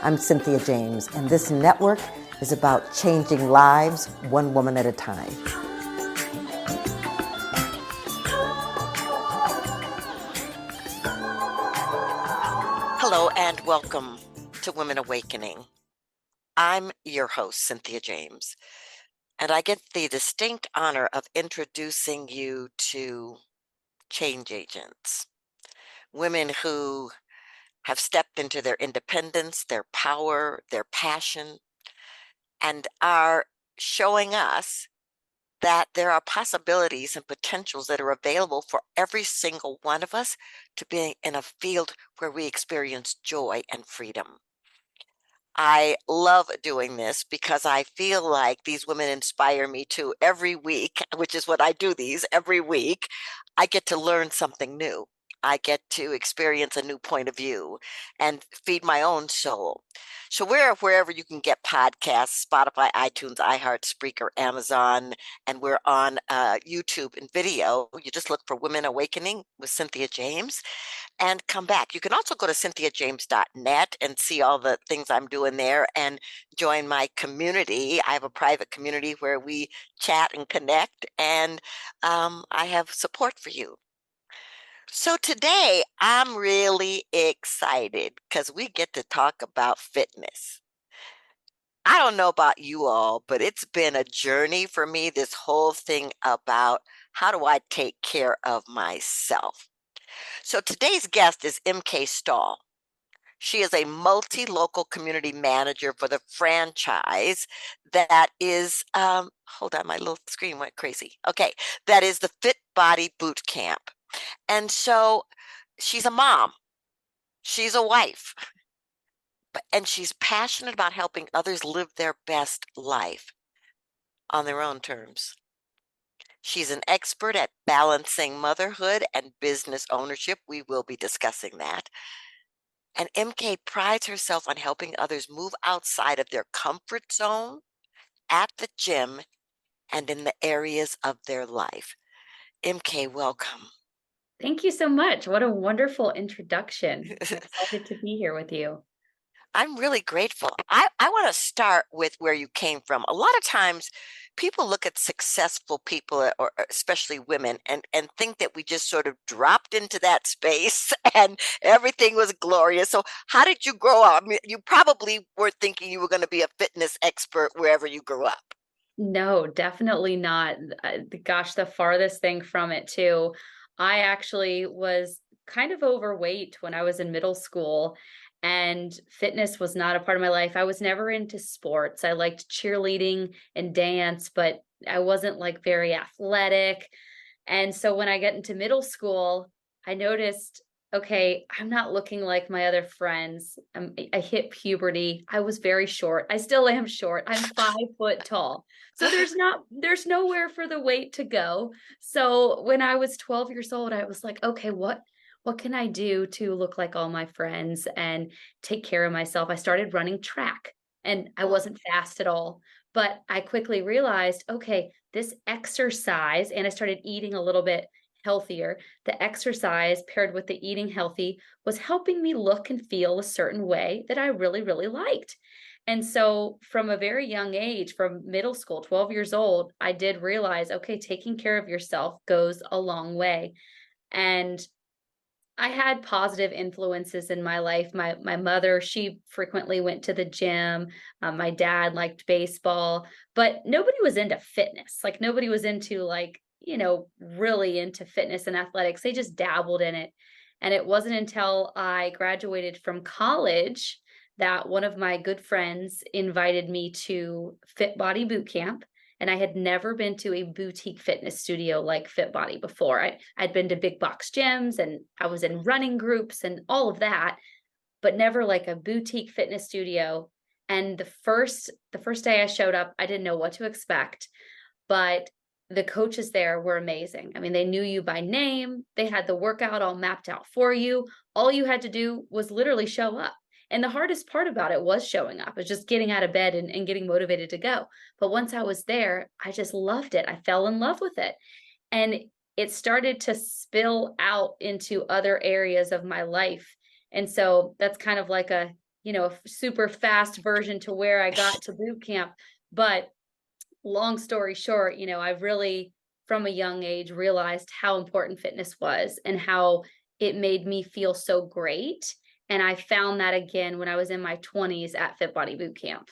I'm Cynthia James, and this network is about changing lives one woman at a time. Hello and welcome to Women Awakening. I'm your host, Cynthia James, and I get the distinct honor of introducing you to change agents, women who have stepped into their independence, their power, their passion, and are showing us that there are possibilities and potentials that are available for every single one of us to be in a field where we experience joy and freedom. I love doing this because I feel like these women inspire me too. Every week, which is what I do these every week, I get to learn something new. I get to experience a new point of view and feed my own soul. So we're wherever you can get podcasts, Spotify, iTunes, iHeart, Spreaker, Amazon, and we're on YouTube and video. You just look for Women Awakening with Cynthia James and come back. You can also go to cynthiajames.net and see all the things I'm doing there and join my community. I have a private community where we chat and connect, and I have support for you. So today I'm really excited because we get to talk about fitness. I don't know about you all, but it's been a journey for me, this whole thing about how do I take care of myself. So today's guest is MK Stahl. She is a multi-local community manager for the franchise that is, hold on, my little screen went crazy. Okay, that is the Fit Body Boot Camp. And so she's a mom, she's a wife, and she's passionate about helping others live their best life on their own terms. She's an expert at balancing motherhood and business ownership. We will be discussing that. And MK prides herself on helping others move outside of their comfort zone at the gym and in the areas of their life. MK, welcome. Thank you so much. What a wonderful introduction. I'm excited to be here with you. I'm really grateful. I want to start with where you came from. A lot of times people look at successful people, or especially women, and think that we just sort of dropped into that space and everything was glorious. So how did you grow up? I mean, you probably were thinking you were going to be a fitness expert wherever you grew up. No, definitely not. Gosh, the farthest thing from it too. I actually was kind of overweight when I was in middle school, and fitness was not a part of my life. I was never into sports. I liked cheerleading and dance, but I wasn't like very athletic. And so when I got into middle school, I noticed, okay, I'm not looking like my other friends. I hit puberty. I was very short. I still am short. I'm 5 foot tall. So there's nowhere for the weight to go. So when I was 12 years old, I was like, okay, what can I do to look like all my friends and take care of myself? I started running track, and I wasn't fast at all, but I quickly realized, okay, this exercise, and I started eating a little bit healthier. The exercise paired with the eating healthy was helping me look and feel a certain way that I really, really liked. And so from a very young age, from middle school, 12 years old, I did realize, okay, taking care of yourself goes a long way. And I had positive influences in my life. My mother, she frequently went to the gym. My dad liked baseball, but nobody was into fitness. Like nobody was into really into fitness and athletics. They just dabbled in it. And it wasn't until I graduated from college that one of my good friends invited me to Fit Body Boot Camp. And I had never been to a boutique fitness studio like Fit Body before. I'd been to big box gyms, and I was in running groups and all of that, but never like a boutique fitness studio. And the first day I showed up, I didn't know what to expect, but the coaches there were amazing. I mean, they knew you by name. They had the workout all mapped out for you. All you had to do was literally show up. And the hardest part about it was showing up. It was just getting out of bed and getting motivated to go. But once I was there, I just loved it. I fell in love with it. And it started to spill out into other areas of my life. And so that's kind of like a super fast version to where I got to boot camp. But long story short, I've really, from a young age, realized how important fitness was and how it made me feel so great. And I found that again when I was in my 20s at Fit Body Boot Camp.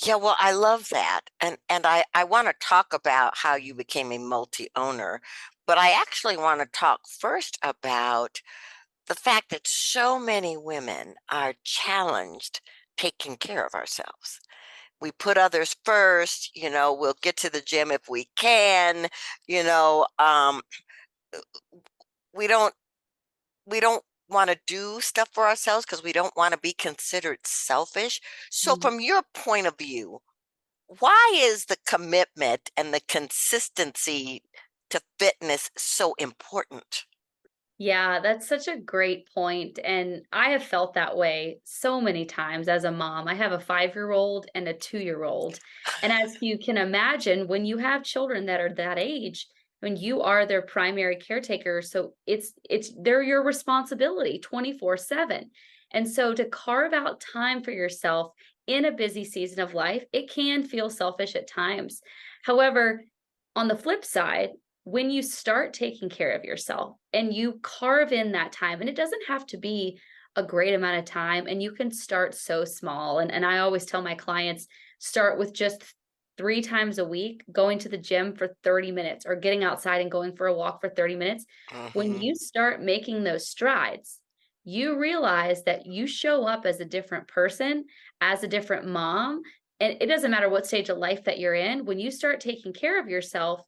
Yeah, well, I love that. And I want to talk about how you became a multi-owner, but I actually want to talk first about the fact that so many women are challenged taking care of ourselves. We put others first, we'll get to the gym if we can, you know, um, we don't we don't want to do stuff for ourselves because we don't want to be considered selfish. So Mm. from your point of view, why is the commitment and the consistency to fitness so important? Yeah, that's such a great point. And I have felt that way so many times as a mom. I have a 5-year-old and a 2-year-old. And as you can imagine, when you have children that are that age, when you are their primary caretaker, so they're your responsibility 24/7. And so to carve out time for yourself in a busy season of life, it can feel selfish at times. However, on the flip side, when you start taking care of yourself and you carve in that time, and it doesn't have to be a great amount of time, and you can start so small. And I always tell my clients, start with just 3 times a week, going to the gym for 30 minutes or getting outside and going for a walk for 30 minutes. When Hmm. you start making those strides, you realize that you show up as a different person, as a different mom. And it doesn't matter what stage of life that you're in. When you start taking care of yourself,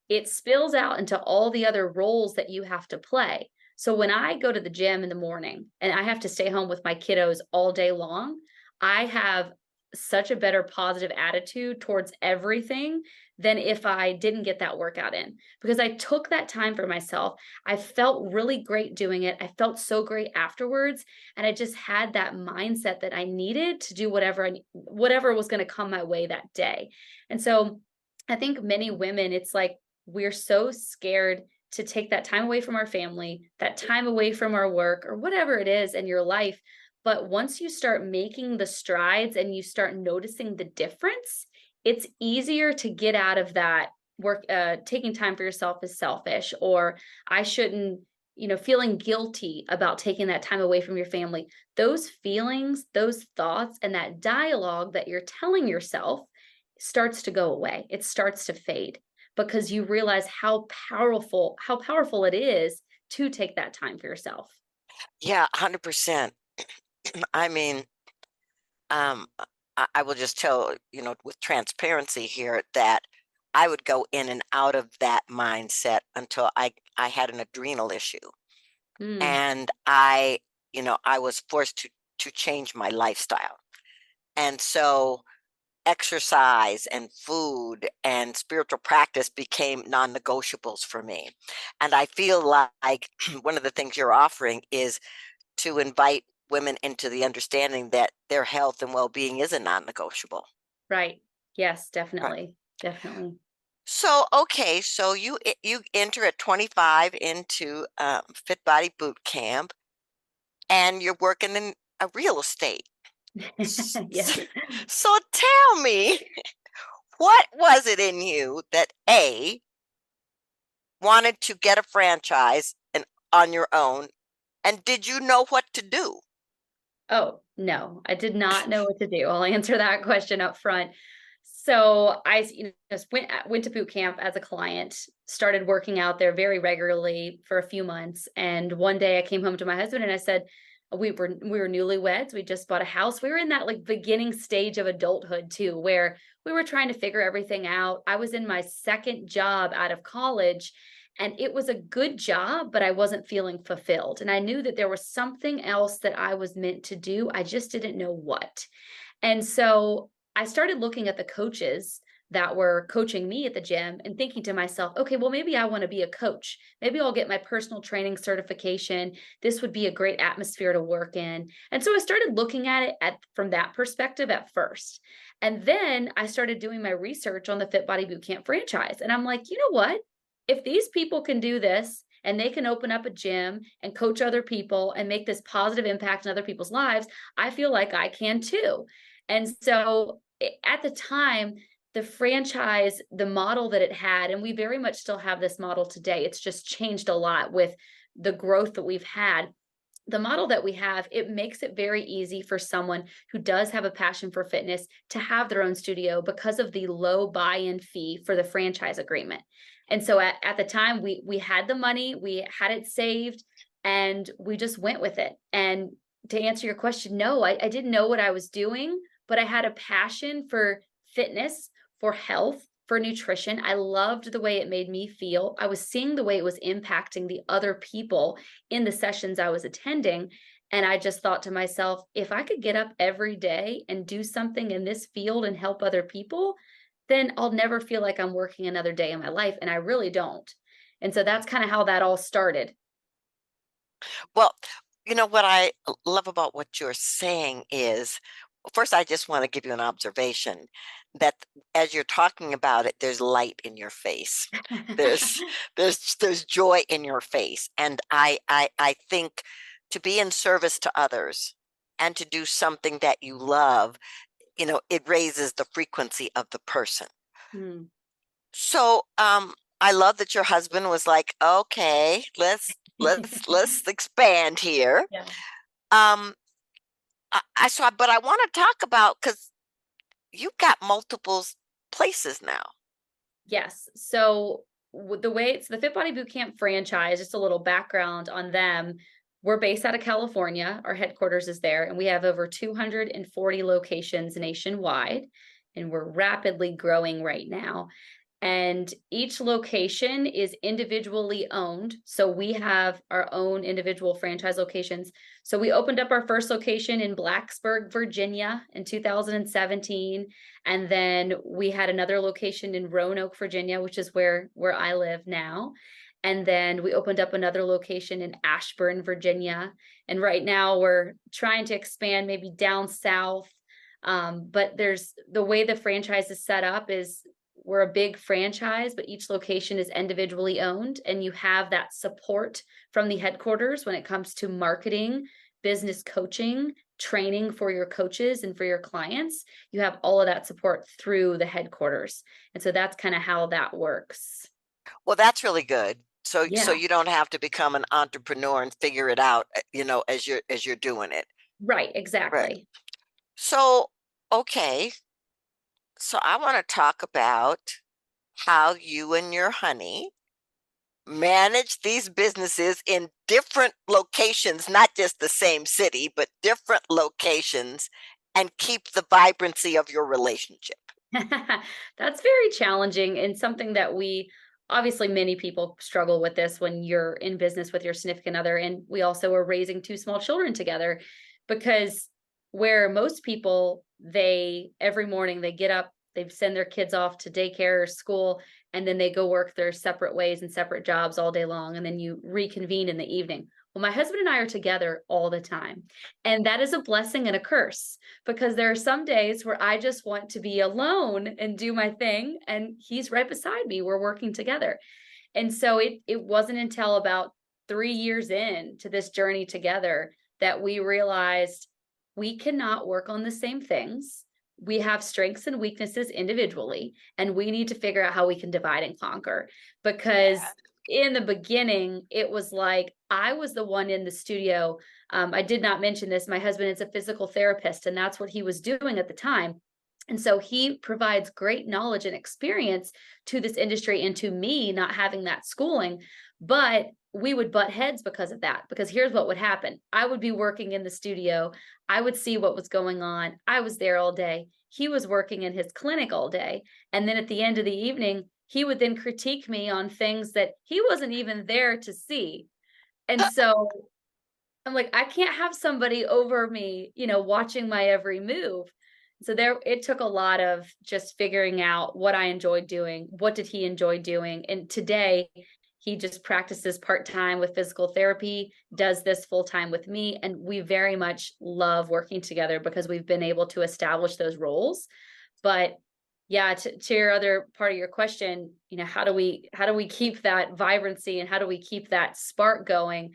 it spills out into all the other roles that you have to play. So when I go to the gym in the morning and I have to stay home with my kiddos all day long, I have such a better positive attitude towards everything than if I didn't get that workout in, because I took that time for myself. I felt really great doing it. I felt so great afterwards, and I just had that mindset that I needed to do whatever was going to come my way that day. And so I think many women, it's like we're so scared to take that time away from our family, that time away from our work, or whatever it is in your life. But once you start making the strides and you start noticing the difference, it's easier to get out of that work. Taking time for yourself is selfish, or I shouldn't, feeling guilty about taking that time away from your family. Those feelings, those thoughts, and that dialogue that you're telling yourself starts to go away. It starts to fade because you realize how powerful it is to take that time for yourself. Yeah, 100%. I mean, I will just tell, with transparency here that I would go in and out of that mindset until I had an adrenal issue. Mm, And I was forced to change my lifestyle. And so exercise and food and spiritual practice became non-negotiables for me. And I feel like one of the things you're offering is to invite women into the understanding that their health and well-being is a non-negotiable. right. Yes, Right. definitely. Definitely. So, okay, so you enter at 25 into Fit Body Boot Camp, and you're working in a real estate. S- s- Yes. So tell me, what was it in you that wanted to get a franchise and on your own, and did you know what to do? Oh, no, I did not know what to do. I'll answer that question up front. So just went to boot camp as a client, started working out there very regularly for a few months. And one day I came home to my husband and I said, we were newlyweds. We just bought a house. We were in that like beginning stage of adulthood too, where we were trying to figure everything out. I was in my second job out of college, and it was a good job, but I wasn't feeling fulfilled. And I knew that there was something else that I was meant to do. I just didn't know what. And so I started looking at the coaches that were coaching me at the gym and thinking to myself, okay, well, maybe I want to be a coach. Maybe I'll get my personal training certification. This would be a great atmosphere to work in. And so I started looking at it from that perspective at first. And then I started doing my research on the Fit Body Bootcamp franchise. And I'm like, you know what? If these people can do this and they can open up a gym and coach other people and make this positive impact in other people's lives, I feel like I can too. And so at the time, the franchise, the model that it had, and we very much still have this model today, it's just changed a lot with the growth that we've had. The model that we have, it makes it very easy for someone who does have a passion for fitness to have their own studio because of the low buy-in fee for the franchise agreement. And so at the time, we had the money, we had it saved, and we just went with it. And to answer your question, no, I didn't know what I was doing, but I had a passion for fitness, for health, for nutrition. I loved the way it made me feel. I was seeing the way it was impacting the other people in the sessions I was attending. And I just thought to myself, if I could get up every day and do something in this field and help other people, then I'll never feel like I'm working another day in my life. And I really don't. And so that's kind of how that all started. Well, what I love about what you're saying is, first, I just want to give you an observation that as you're talking about it, there's light in your face. There's there's joy in your face. And I think to be in service to others and to do something that you love, it raises the frequency of the person. Hmm. So, I love that your husband was like, okay, let's expand here. Yeah. Um, but I want to talk about, because you've got multiple places now. Yes. So the way it's the Fit Body Bootcamp franchise, just a little background on them. We're based out of California. Our headquarters is there, and we have over 240 locations nationwide, and we're rapidly growing right now. And each location is individually owned. So we have our own individual franchise locations. So we opened up our first location in Blacksburg, Virginia in 2017. And then we had another location in Roanoke, Virginia, which is where I live now. And then we opened up another location in Ashburn, Virginia. And right now we're trying to expand maybe down south. But there's the way the franchise is set up is we're a big franchise, but each location is individually owned, and you have that support from the headquarters when it comes to marketing, business coaching, training for your coaches and for your clients. You have all of that support through the headquarters. And so that's kind of how that works. Well, that's really good. So Yeah, you don't have to become an entrepreneur and figure it out, as you're doing it. right, Right. exactly. So, okay. So I want to talk about how you and your honey manage these businesses in different locations, not just the same city, but different locations, and keep the vibrancy of your relationship. That's very challenging and something that we obviously many people struggle with this when you're in business with your significant other. And we also are raising two small children together because where most people, they every morning they get up, they send their kids off to daycare or school, and then they go work their separate ways and separate jobs all day long. And then you reconvene in the evening. Well, my husband and I are together all the time. And that is a blessing and a curse because there are some days where I just want to be alone and do my thing. And he's right beside me. We're working together. And so it wasn't until about 3 years in to this journey together that we realized we cannot work on the same things. We have strengths and weaknesses individually, and we need to figure out how we can divide and conquer. Because in the beginning, it was like I was the one in the studio. I did not mention this. My husband is a physical therapist, and that's what he was doing at the time. And so he provides great knowledge and experience to this industry and to me not having that schooling. But we would butt heads because of that. Because here's what would happen. I would be working in the studio. I would see what was going on. I was there all day. He was working in his clinic all day. And then at the end of the evening, he would then critique me on things that he wasn't even there to see. And so I'm like, I can't have somebody over me, watching my every move. So it took a lot of just figuring out what I enjoyed doing. What did he enjoy doing? And today he just practices part-time with physical therapy, does this full-time with me. And we very much love working together because we've been able to establish those roles. But Yeah, to your other part of your question, how do we keep that vibrancy and how do we keep that spark going?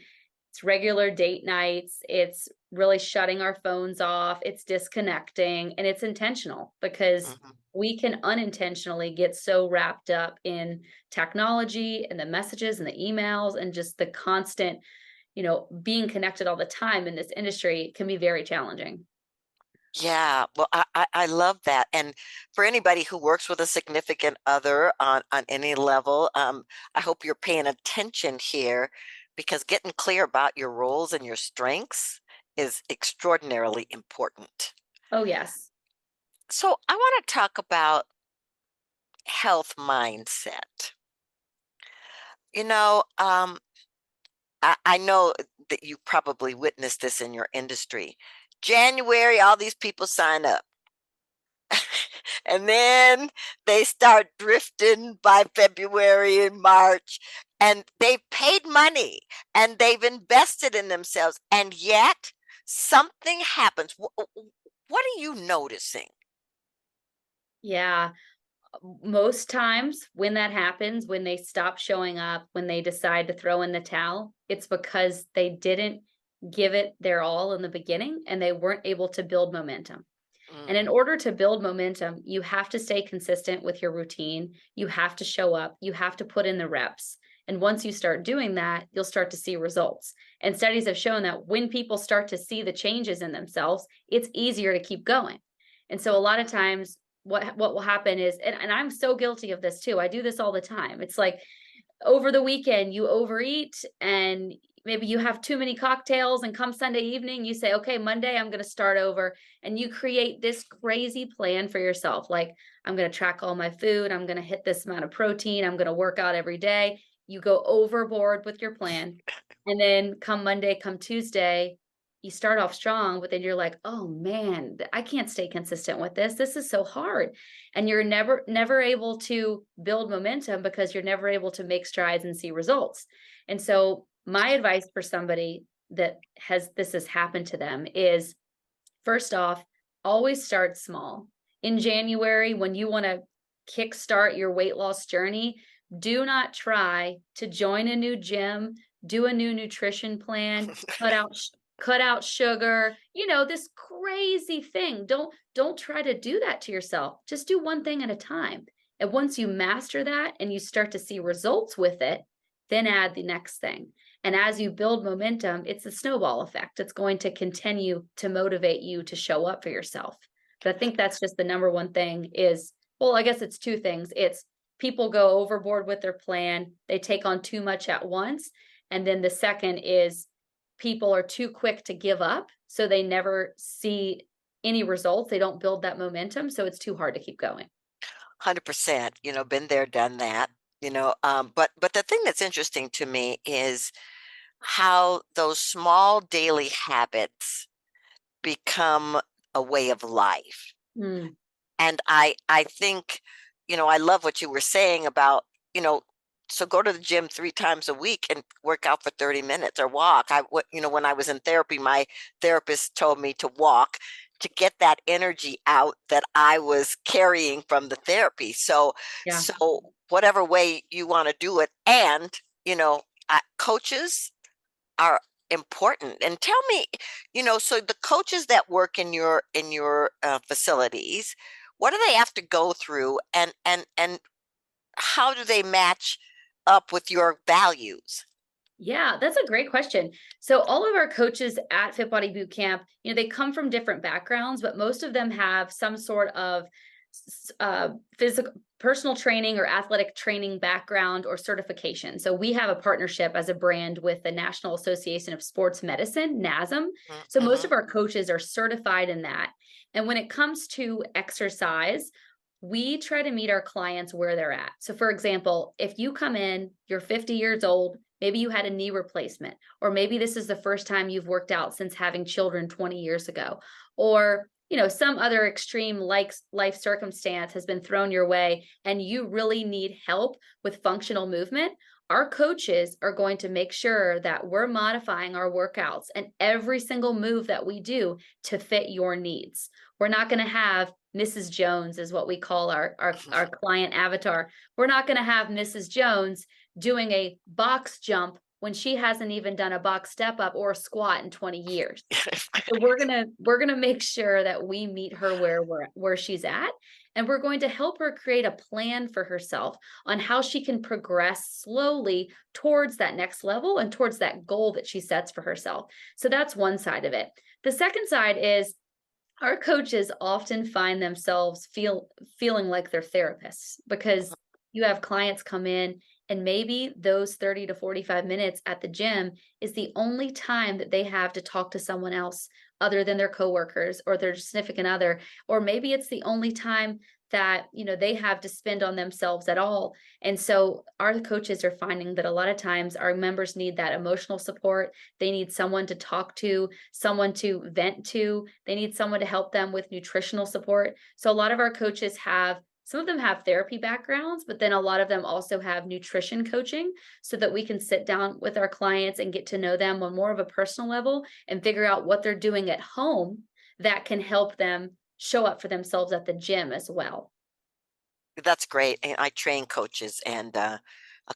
It's regular date nights, it's really shutting our phones off, it's disconnecting, and it's intentional because Mhm. we can unintentionally get so wrapped up in technology and the messages and the emails and just the constant, being connected all the time in this industry can be very challenging. Yeah, well, I love that. And for anybody who works with a significant other on any level, I hope you're paying attention here because getting clear about your roles and your strengths is extraordinarily important. Oh, yes. So I want to talk about health mindset. You know, I know that you probably witnessed this in your industry. January, all these people sign up. And then they start drifting by February and March, and they've paid money and they've invested in themselves, and yet something happens. What are you noticing? Yeah. Most times when that happens, when they stop showing up, when they decide to throw in the towel, it's because they didn't give it their all in the beginning and they weren't able to build momentum. And in Mm, order to build momentum, you have to stay consistent with your routine. You have to show up. You have to put in the reps. And once you start doing that, you'll start to see results. And studies have shown that when people start to see the changes in themselves, it's easier to keep going. And so a lot of times what will happen is, and I'm so guilty of this too. I do this all the time. It's like over the weekend you overeat and maybe you have too many cocktails and come Sunday evening you say, okay, Monday I'm going to start over, and you create this crazy plan for yourself, like I'm going to track all my food, I'm going to hit this amount of protein, I'm going to work out every day. You go overboard with your plan, and then come Monday, come Tuesday, you start off strong, but then you're like, oh man, I can't stay consistent with this is so hard. And you're never able to build momentum because you're never able to make strides and see results. And so my advice for somebody that has happened to them is, first off, always start small. In January, when you want to kickstart your weight loss journey, do not try to join a new gym, do a new nutrition plan, cut out sugar, this crazy thing. Don't try to do that to yourself. Just do one thing at a time. And once you master that and you start to see results with it, then add the next thing. And as you build momentum, it's a snowball effect. It's going to continue to motivate you to show up for yourself. But I think that's just the number one thing is, well, I guess it's two things. It's people go overboard with their plan, they take on too much at once. And then the second is people are too quick to give up. So they never see any results. They don't build that momentum. So it's too hard to keep going. 100%, been there, done that, but the thing that's interesting to me is how those small daily habits become a way of life. Mm, And I think, I love what you were saying about, you know, so go to the gym 3 times a week and work out for 30 minutes or walk. When I was in therapy, my therapist told me to walk to get that energy out that I was carrying from the therapy. So yeah. whatever way you want to do it, and coaches are important. And tell me, so the coaches that work in your facilities, what do they have to go through, and how do they match up with your values? Yeah, that's a great question. So all of our coaches at Fit Body Boot Camp, they come from different backgrounds, but most of them have some sort of physical personal training or athletic training background or certification. So we have a partnership as a brand with the National Association of Sports Medicine, NASM. So most of Mm-hmm. our coaches are certified in that. And when it comes to exercise, we try to meet our clients where they're at. So for example, if you come in, you're 50 years old, maybe you had a knee replacement, or maybe this is the first time you've worked out since having children 20 years ago, or some other extreme life circumstance has been thrown your way and you really need help with functional movement, our coaches are going to make sure that we're modifying our workouts and every single move that we do to fit your needs. We're not going to have Mrs. Jones is what we call our client avatar. We're not going to have Mrs. Jones doing a box jump when she hasn't even done a box step up or a squat in 20 years. So we're gonna make sure that we meet her where she's at, and we're going to help her create a plan for herself on how she can progress slowly towards that next level and towards that goal that she sets for herself. So that's one side of it. The second side is our coaches often find themselves feeling like they're therapists because you have clients come in and maybe those 30 to 45 minutes at the gym is the only time that they have to talk to someone else other than their coworkers or their significant other, or maybe it's the only time that they have to spend on themselves at all. And so our coaches are finding that a lot of times our members need that emotional support. They need someone to talk to, someone to vent to. They need someone to help them with nutritional support. So a lot of our coaches have, some of them have therapy backgrounds, but then a lot of them also have nutrition coaching so that we can sit down with our clients and get to know them on more of a personal level and figure out what they're doing at home that can help them show up for themselves at the gym as well. That's great. And I train coaches, and a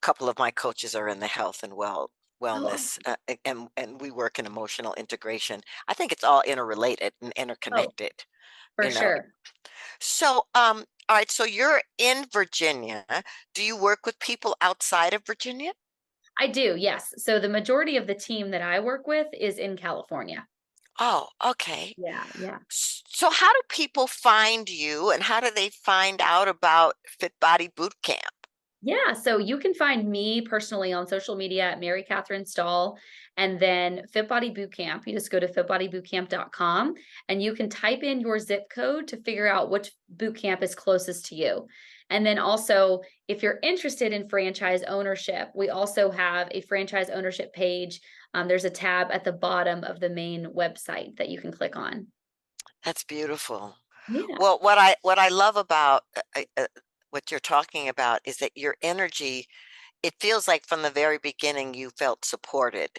couple of my coaches are in the health and Oh, wellness, and we work in emotional integration. I think it's all interrelated and oh, interconnected, for you know. sure. So, all right, so you're in Virginia. Do you work with people outside of Virginia? I do, yes. So the majority of the team that I work with is in California. Oh, okay. Yeah, yeah. So how do people find you, and how do they find out about Fit Body Boot Camp? Yeah, so you can find me personally on social media at Mary Katherine Stahl, and then Fit Body Bootcamp. You just go to fitbodybootcamp.com and you can type in your zip code to figure out which boot camp is closest to you. And then also, if you're interested in franchise ownership, we also have a franchise ownership page. There's a tab at the bottom of the main website that you can click on. That's beautiful. Yeah. Well, what I love about what you're talking about is that your energy, it feels like from the very beginning you felt supported.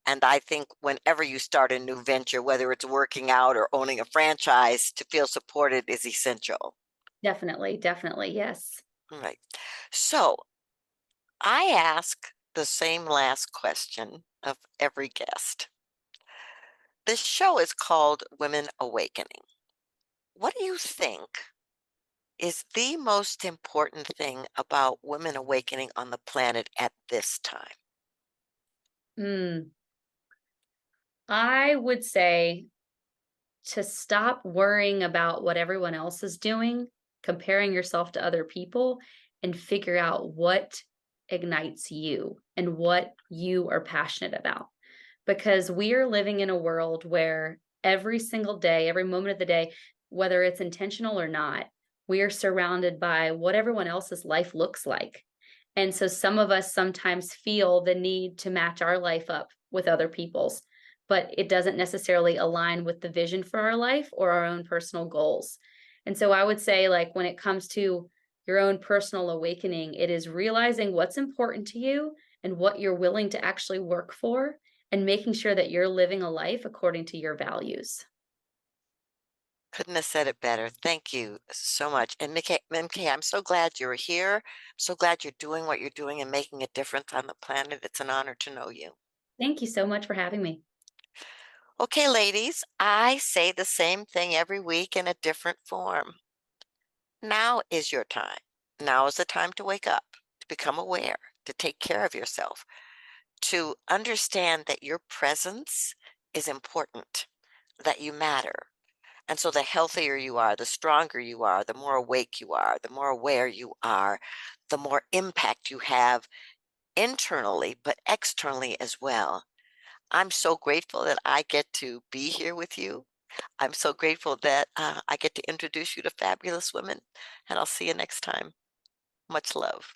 And I think whenever you start a new venture, whether it's working out or owning a franchise, to feel supported is essential. Definitely, definitely. Yes. Right. So I ask the same last question of every guest. This show is called Women Awakening. What do you think is the most important thing about women awakening on the planet at this time? Mm, I would say to stop worrying about what everyone else is doing, comparing yourself to other people, and figure out what ignites you and what you are passionate about. Because we are living in a world where every single day, every moment of the day, whether it's intentional or not, we are surrounded by what everyone else's life looks like. And so some of us sometimes feel the need to match our life up with other people's, but it doesn't necessarily align with the vision for our life or our own personal goals. And so I would say, like, when it comes to your own personal awakening, it is realizing what's important to you and what you're willing to actually work for and making sure that you're living a life according to your values. Couldn't have said it better. Thank you so much. And MK, I'm so glad you're here. I'm so glad you're doing what you're doing and making a difference on the planet. It's an honor to know you. Thank you so much for having me. Okay, ladies, I say the same thing every week in a different form. Now is your time. Now is the time to wake up, to become aware, to take care of yourself, to understand that your presence is important, that you matter. And so the healthier you are, the stronger you are, the more awake you are, the more aware you are, the more impact you have internally, but externally as well. I'm so grateful that I get to be here with you. I'm so grateful that I get to introduce you to fabulous women, and I'll see you next time. Much love.